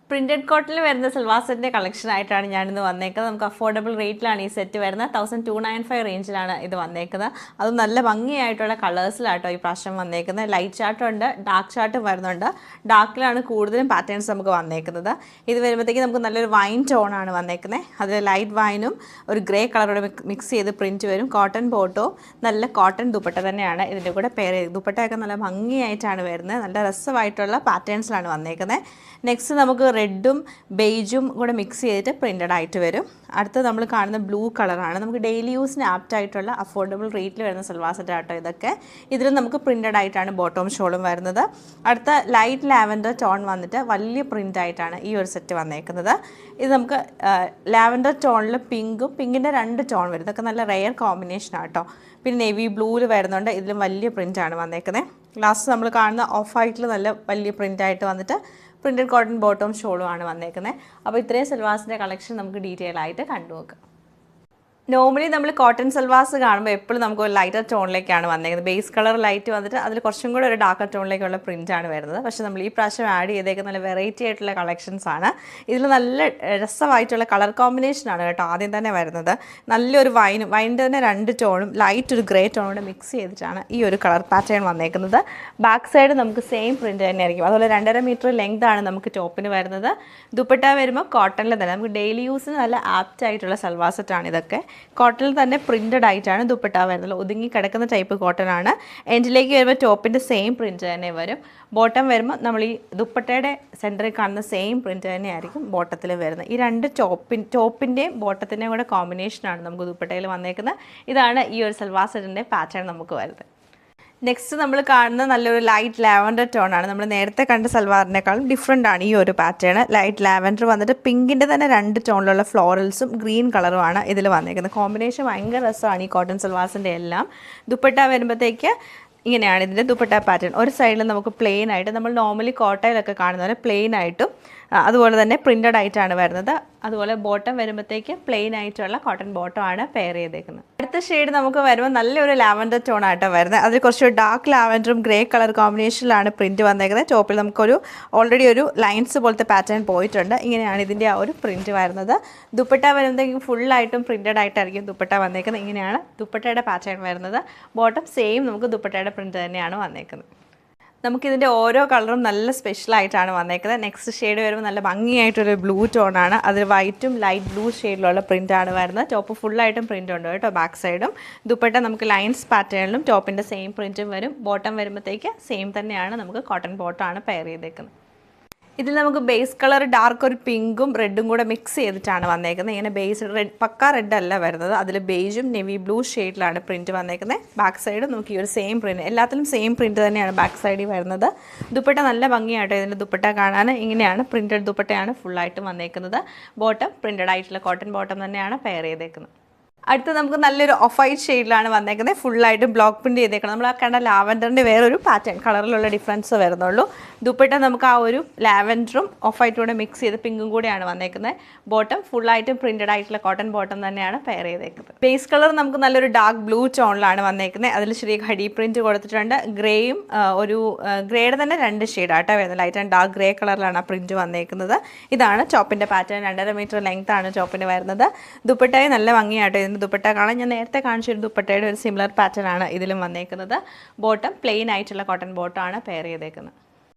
Printed കോട്ടണിൽ വരുന്ന സൽവാർ സെറ്റിൻ്റെ കളക്ഷൻ ആയിട്ടാണ് ഞാനിന്ന് വന്നേക്കുന്നത്. നമുക്ക് അഫോർഡബിൾ റേറ്റിലാണ് ഈ സെറ്റ് വരുന്നത്. 1295 റേഞ്ചിലാണ് ഇത് വന്നേക്കുന്നത്. അതും നല്ല ഭംഗിയായിട്ടുള്ള കളേഴ്സിലാട്ടോ ഈ പ്രാവശ്യം വന്നേക്കുന്നത്. ലൈറ്റ് ചാർട്ടും ഉണ്ട്, ഡാർക്ക് ചാർട്ടും വരുന്നുണ്ട്. ഡാർക്കിലാണ് കൂടുതലും പാറ്റേൺസ് നമുക്ക് വന്നേക്കുന്നത്. ഇത് വരുമ്പോഴത്തേക്ക് നമുക്ക് നല്ലൊരു വൈൻ ടോണാണ് വന്നേക്കുന്നത്. അതിൽ ലൈറ്റ് വൈനും ഒരു ഗ്രേ കളറോടെ മിക്സ് ചെയ്ത് പ്രിൻറ്റ് വരും. കോട്ടൺ ബോട്ടോ, നല്ല കോട്ടൺ ദുപ്പട്ട തന്നെയാണ് ഇതിൻ്റെ കൂടെ പെയർ ചെയ്ത്. ദുപ്പട്ടയൊക്കെ നല്ല ഭംഗിയായിട്ടാണ് വരുന്നത്. നല്ല രസമായിട്ടുള്ള പാറ്റേൺസിലാണ് വന്നേക്കുന്നത്. നെക്സ്റ്റ് നമുക്ക് റെഡും ബെയ്ജും കൂടെ മിക്സ് ചെയ്തിട്ട് പ്രിൻ്റഡ് ആയിട്ട് വരും. അടുത്ത് നമ്മൾ കാണുന്ന ബ്ലൂ കളറാണ്. നമുക്ക് ഡെയിലി യൂസിന് ആപ്റ്റ് ആയിട്ടുള്ള അഫോർഡബിൾ റേറ്റിൽ വരുന്ന സൽവാർ സെറ്റ് ആട്ടോ ഇതൊക്കെ. ഇതിൽ നമുക്ക് പ്രിൻ്റഡ് ആയിട്ടാണ് ബോട്ടം ഷോളും വരുന്നത്. അടുത്ത ലൈറ്റ് ലാവൻഡർ ടോൺ വന്നിട്ട് വലിയ പ്രിൻ്റ് ആയിട്ടാണ് ഈ ഒരു സെറ്റ് വന്നേക്കുന്നത്. ഇത് നമുക്ക് ലാവൻഡർ ടോണിൽ പിങ്കിൻ്റെ 2 ടോൺ വരും. ഇതൊക്കെ നല്ല റെയർ കോമ്പിനേഷനാണ് കേട്ടോ. പിന്നെ നേവി ബ്ലൂവിൽ വരുന്നുണ്ട്. ഇതിലും വലിയ പ്രിൻ്റാണ് വന്നേക്കുന്നത്. ലാസ്റ്റ് നമ്മൾ കാണുന്ന ഓഫ് വൈറ്റിൽ നല്ല വലിയ പ്രിൻ്റായിട്ട് വന്നിട്ട് പ്രിൻറ്റഡ് കോട്ടൺ ബോട്ടം ഷോളും ആണ് വന്നേക്കുന്നത്. അപ്പോൾ ഇത്രയും സൽവാസിൻ്റെ കളക്ഷൻ നമുക്ക് ഡീറ്റെയിൽ ആയിട്ട് കണ്ടു നോക്കാം. നോർമലി നമ്മൾ കോട്ടൺ സൽവാസ് കാണുമ്പോൾ എപ്പോഴും നമുക്ക് ഒരു ലൈറ്റർ ടോണിലേക്കാണ് വന്നേക്കുന്നത്. ബേസ് കളർ ലൈറ്റ് വന്നിട്ട് അതിൽ കുറച്ചും കൂടെ ഒരു ഡാർക്കർ ടോണിലേക്കുള്ള പ്രിൻ്റാണ് വരുന്നത്. പക്ഷേ നമ്മൾ ഈ പ്രാവശ്യം ആഡ് ചെയ്തേക്കുന്ന നല്ല വെറൈറ്റി ആയിട്ടുള്ള കളക്ഷൻസ് ആണ്. ഇതിൽ നല്ല രസമായിട്ടുള്ള കളർ കോമ്പിനേഷനാണ് കേട്ടോ ആദ്യം തന്നെ വരുന്നത്. നല്ലൊരു വൈനിൻ്റെ തന്നെ 2 ടോണും ലൈറ്റ് ഒരു ഗ്രേ ടോണും മിക്സ് ചെയ്തിട്ടാണ് ഈ ഒരു കളർ പാറ്റേൺ വന്നേക്കുന്നത്. ബാക്ക് സൈഡ് നമുക്ക് സെയിം പ്രിൻ്റ് തന്നെ ആയിരിക്കും. അതുപോലെ 2.5 മീറ്റർ ലെങ്ത് ആണ് നമുക്ക് ടോപ്പിന് വരുന്നത്. ദുപ്പട്ട വരുമ്പോൾ കോട്ടണിൽ തന്നെ നമുക്ക് ഡെയിലി യൂസിന് നല്ല ആപ്റ്റ് ആയിട്ടുള്ള സൽവാർ സെറ്റാണ് ഇതൊക്കെ. കോട്ടണിൽ തന്നെ പ്രിൻ്റഡ് ആയിട്ടാണ് ദുപ്പട്ട വരുന്നത്. ഒതുങ്ങി കിടക്കുന്ന ടൈപ്പ് കോട്ടൺ ആണ്. എൻഡിലേക്ക് വരുമ്പോൾ ടോപ്പിൻ്റെ സെയിം പ്രിൻ്റ് തന്നെ വരും. ബോട്ടം വരുമ്പോൾ നമ്മൾ ഈ ദുപ്പട്ടയുടെ സെൻറ്ററിൽ കാണുന്ന സെയിം പ്രിൻ്റ് തന്നെ ആയിരിക്കും ബോട്ടത്തിൽ വരുന്നത്. ഈ 2 ടോപ്പിൻ്റെയും ബോട്ടത്തിൻ്റെയും കൂടെ കോമ്പിനേഷനാണ് നമുക്ക് ദുപ്പട്ടയിൽ വന്നേക്കുന്നത്. ഇതാണ് ഈ ഒരു സൽവാർ സെറ്റിൻ്റെ പാറ്റേൺ നമുക്ക് വരുന്നത്. നെക്സ്റ്റ് നമ്മൾ കാണുന്ന നല്ലൊരു ലൈറ്റ് ലാവൻഡർ ടോൺ ആണ്. നമ്മൾ നേരത്തെ കണ്ട സൽവാറിനേക്കാളും ഡിഫറെൻ്റ് ആണ് ഈ ഒരു പാറ്റേൺ. ലൈറ്റ് ലാവൻഡർ വന്നിട്ട് പിങ്കിൻ്റെ തന്നെ 2 ടോണിലുള്ള ഫ്ലോറൽസും ഗ്രീൻ കളറുമാണ് ഇതിൽ വന്നിരിക്കുന്നത്. കോമ്പിനേഷൻ ഭയങ്കര രസമാണ് ഈ കോട്ടൺ സൽവാസിൻ്റെ എല്ലാം. ദുപ്പട്ട വരുമ്പോഴത്തേക്ക് ഇങ്ങനെയാണ് ഇതിൻ്റെ ദുപ്പട്ട പാറ്റേൺ. ഒരു സൈഡിൽ നമുക്ക് പ്ലെയിൻ ആയിട്ട് നമ്മൾ നോർമലി കോട്ടയിലൊക്കെ കാണുന്ന പോലെ പ്ലെയിൻ ആയിട്ടും അതുപോലെ തന്നെ പ്രിൻ്റഡ് ആയിട്ടാണ് വരുന്നത്. അതുപോലെ ബോട്ടം വരുമ്പോഴത്തേക്ക് പ്ലെയിൻ ആയിട്ടുള്ള കോട്ടൺ ബോട്ടം ആണ് പെയർ ചെയ്തേക്കുന്നത്. അടുത്ത ഷെയ്ഡ് നമുക്ക് വരുമ്പോൾ നല്ലൊരു ലാവൻഡർ ടോൺ ആയിട്ടാണ് വരുന്നത്. അതിൽ കുറച്ച് ഡാർക്ക് ലാവൻഡറും ഗ്രേ കളർ കോമ്പിനേഷനിലാണ് പ്രിൻറ്റ് വന്നേക്കുന്നത്. ടോപ്പിൽ നമുക്കൊരു ഓൾറെഡി ഒരു ലൈൻസ് പോലത്തെ പാറ്റേൺ പോയിട്ടുണ്ട്. ഇങ്ങനെയാണ് ഇതിൻ്റെ ആ ഒരു പ്രിൻറ്റ് വരുന്നത്. ദുപ്പട്ട വരുമ്പോഴത്തേക്കും ഫുള്ളായിട്ടും പ്രിൻ്റഡ് ആയിട്ടായിരിക്കും ദുപ്പട്ട വന്നേക്കുന്നത്. ഇങ്ങനെയാണ് ദുപ്പട്ടയുടെ പാറ്റേൺ വരുന്നത്. ബോട്ടം സെയിം നമുക്ക് ദുപ്പട്ടയുടെ പ്രിൻറ്റ് തന്നെയാണ് വന്നേക്കുന്നത്. നമുക്കിതിൻ്റെ ഓരോ കളറും നല്ല സ്പെഷ്യലായിട്ടാണ് വന്നേക്കുന്നത്. നെക്സ്റ്റ് ഷെയ്ഡ് വരുമ്പോൾ നല്ല ഭംഗിയായിട്ടൊരു ബ്ലൂ ടോണാണ്. അതിൽ വൈറ്റും ലൈറ്റ് ബ്ലൂ ഷെയ്ഡിലുള്ള പ്രിൻ്റാണ് വരുന്നത്. ടോപ്പ് ഫുള്ളായിട്ടും പ്രിൻ്റ് ഉണ്ട് കേട്ടോ. ബാക്ക് സൈഡും ദുപ്പട്ട നമുക്ക് ലൈൻസ് പാറ്റേണിലും ടോപ്പിൻ്റെ സെയിം പ്രിൻറ്റും വരും. ബോട്ടം വരുമ്പോഴത്തേക്ക് സെയിം തന്നെയാണ് നമുക്ക് കോട്ടൺ ബോട്ടമാണ് പെയർ ചെയ്തേക്കുന്നത്. ഇതിൽ നമുക്ക് ബേസ് കളർ ഡാർക്ക് ഒരു പിങ്കും റെഡും കൂടെ മിക്സ് ചെയ്തിട്ടാണ് വന്നേക്കുന്നത്. ഇങ്ങനെ ബേസ് റെഡ് പക്ക റെഡ് അല്ല വരുന്നത്. അതിൽ ബേജും നെവി ബ്ലൂ ഷെയ്ഡിലാണ് പ്രിൻറ്റ് വന്നേക്കുന്നത്. ബാക്ക് സൈഡ് നോക്കി ഒരു സെയിം പ്രിൻറ്റ്, എല്ലാത്തിലും സെയിം പ്രിൻറ്റ് തന്നെയാണ് ബാക്ക് സൈഡിൽ വരുന്നത്. ദുപ്പട്ട നല്ല ഭംഗിയായിട്ടോ ഇതിൻ്റെ ദുപ്പട്ട കാണാൻ. ഇങ്ങനെയാണ് പ്രിൻറ്റഡ് ദുപ്പട്ടയാണ് ഫുള്ളായിട്ട് വന്നേക്കുന്നത്. ബോട്ടം പ്രിൻറ്റഡ് ആയിട്ടുള്ള കോട്ടൺ ബോട്ടം തന്നെയാണ് പെയർ ചെയ്തേക്കുന്നത്. അടുത്ത് നമുക്ക് നല്ലൊരു ഓഫ് വൈറ്റ് ഷെയ്ഡിലാണ് വന്നേക്കുന്നത്. ഫുള്ളായിട്ട് ബ്ലോക്ക് പ്രിൻറ്റ് ചെയ്തേക്കണം. നമ്മൾ ആ കണ്ട ലാവൻഡറിൻ്റെ വേറൊരു പാറ്റേൺ കളറിലുള്ള ഡിഫറൻസ് വരുന്നുള്ളൂ. ദുപ്പട്ട നമുക്ക് ആ ഒരു ലാവൻഡറും ഓഫ് വൈറ്റും കൂടെ മിക്സ് ചെയ്ത് പിങ്കും കൂടെയാണ് വന്നേക്കുന്നത്. ബോട്ടം ഫുള്ളായിട്ടും പ്രിൻറ്റഡ് ആയിട്ടുള്ള കോട്ടൺ ബോട്ടം തന്നെയാണ് പെയർ ചെയ്തേക്കുന്നത്. ബേസ് കളർ നമുക്ക് നല്ലൊരു ഡാർക്ക് ബ്ലൂ ടോണിലാണ് വന്നേക്കുന്നത്. അതിൽ ചെറിയ ഹഡി പ്രിൻറ്റ് കൊടുത്തിട്ടുണ്ട്. ഗ്രേയും ഒരു ഗ്രേയുടെ തന്നെ 2 ഷെയ്ഡായിട്ടാണ് വരുന്നത്. ലൈറ്റ് ആൻഡ് ഡാർക്ക് ഗ്രേ കളറിലാണ് ആ പ്രിൻറ്റ് വന്നേക്കുന്നത്. ഇതാണ് ടോപ്പിൻ്റെ പാറ്റേൺ. 2.5 മീറ്റർ ലെങ്ത് ആണ് ടോപ്പിന് വരുന്നത്. ദുപ്പട്ടയും നല്ല ഭംഗിയായിട്ട് ഇതിൻ്റെ ദുപ്പട്ട കാണാൻ. ഞാൻ നേരത്തെ കാണിച്ചൊരു ദുപ്പട്ടയുടെ ഒരു സിമിലർ പാറ്റേൺ ആണ് ഇതിലും വന്നേക്കുന്നത്. ബോട്ടം പ്ലെയിൻ ആയിട്ടുള്ള കോട്ടൺ ബോട്ടം ആണ് പെയർ ചെയ്തേക്കുന്നത്.